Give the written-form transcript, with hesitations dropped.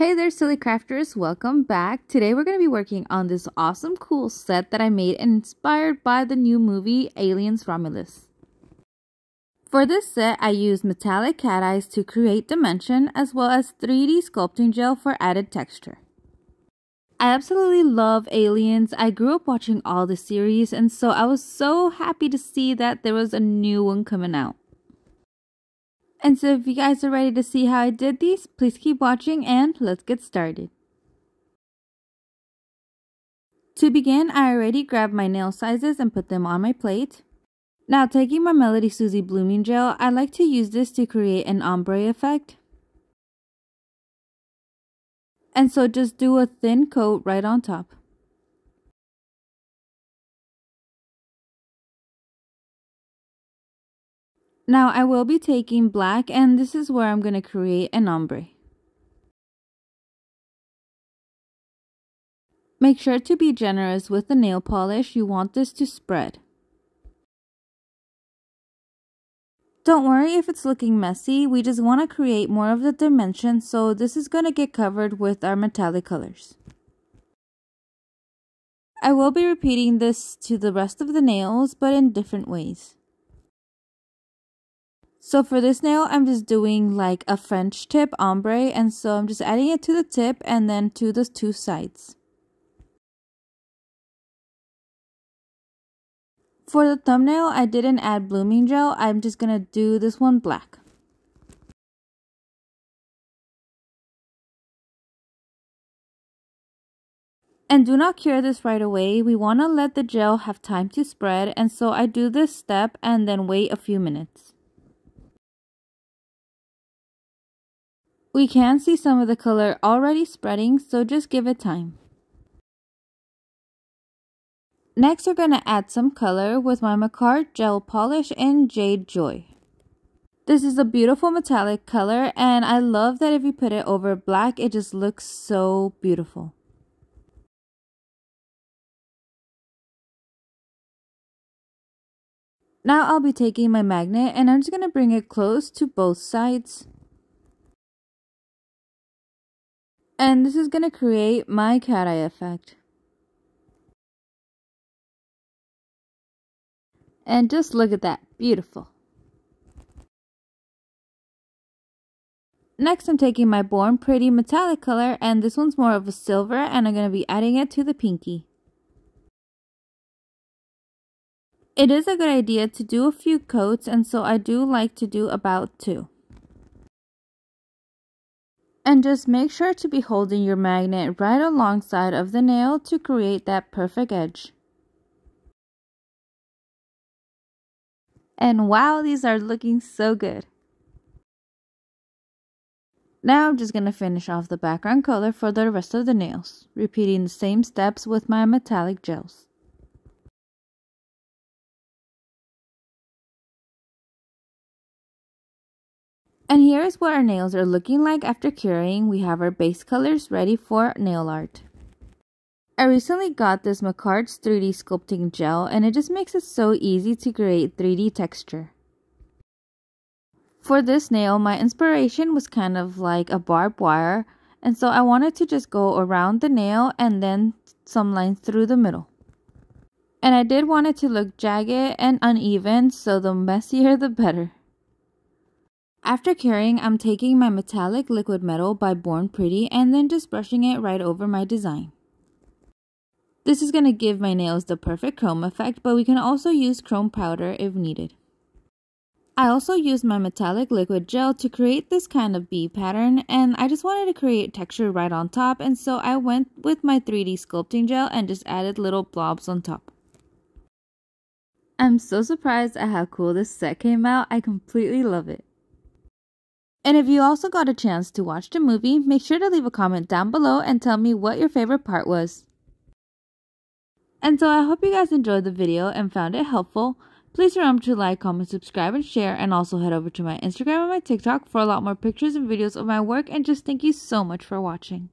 Hey there, silly crafters, welcome back. Today we're going to be working on this awesome cool set that I made inspired by the new movie Aliens Romulus. For this set, I used metallic cat eyes to create dimension as well as 3D sculpting gel for added texture. I absolutely love Aliens. I grew up watching all the series, and so I was so happy to see that there was a new one coming out. And so if you guys are ready to see how I did these, please keep watching and let's get started. To begin, I already grabbed my nail sizes and put them on my plate. Now taking my Melody Susie blooming gel, I like to use this to create an ombre effect. And so just do a thin coat right on top. Now I will be taking black, and this is where I'm going to create an ombre. Make sure to be generous with the nail polish. You want this to spread. Don't worry if it's looking messy, we just want to create more of the dimension, so this is going to get covered with our metallic colors. I will be repeating this to the rest of the nails, but in different ways. So for this nail, I'm just doing like a French tip ombre, and so I'm just adding it to the tip and then to the two sides. For the thumbnail, I didn't add blooming gel. I'm just going to do this one black. And do not cure this right away. We want to let the gel have time to spread, and so I do this step and then wait a few minutes. We can see some of the color already spreading, so just give it time. Next, we're going to add some color with my Micarta gel polish in Jade Joy. This is a beautiful metallic color, and I love that if you put it over black, it just looks so beautiful. Now I'll be taking my magnet, and I'm just going to bring it close to both sides. And this is going to create my cat eye effect. And just look at that, beautiful. Next, I'm taking my Born Pretty metallic color, and this one's more of a silver, and I'm going to be adding it to the pinky. It is a good idea to do a few coats, and so I do like to do about 2. And just make sure to be holding your magnet right alongside of the nail to create that perfect edge. And wow, these are looking so good. Now I'm just going to finish off the background color for the rest of the nails, repeating the same steps with my metallic gels. And here is what our nails are looking like after curing. We have our base colors ready for nail art. I recently got this Micarta 3D sculpting gel, and it just makes it so easy to create 3D texture. For this nail, my inspiration was kind of like a barbed wire, and so I wanted to just go around the nail and then some lines through the middle. And I did want it to look jagged and uneven, so the messier the better. After curing, I'm taking my metallic liquid metal by Born Pretty and then just brushing it right over my design. This is going to give my nails the perfect chrome effect, but we can also use chrome powder if needed. I also used my metallic liquid gel to create this kind of bee pattern, and I just wanted to create texture right on top, and so I went with my 3D sculpting gel and just added little blobs on top. I'm so surprised at how cool this set came out. I completely love it. And if you also got a chance to watch the movie, make sure to leave a comment down below and tell me what your favorite part was. And so I hope you guys enjoyed the video and found it helpful. Please remember to like, comment, subscribe, and share, and also head over to my Instagram and my TikTok for a lot more pictures and videos of my work, and just thank you so much for watching.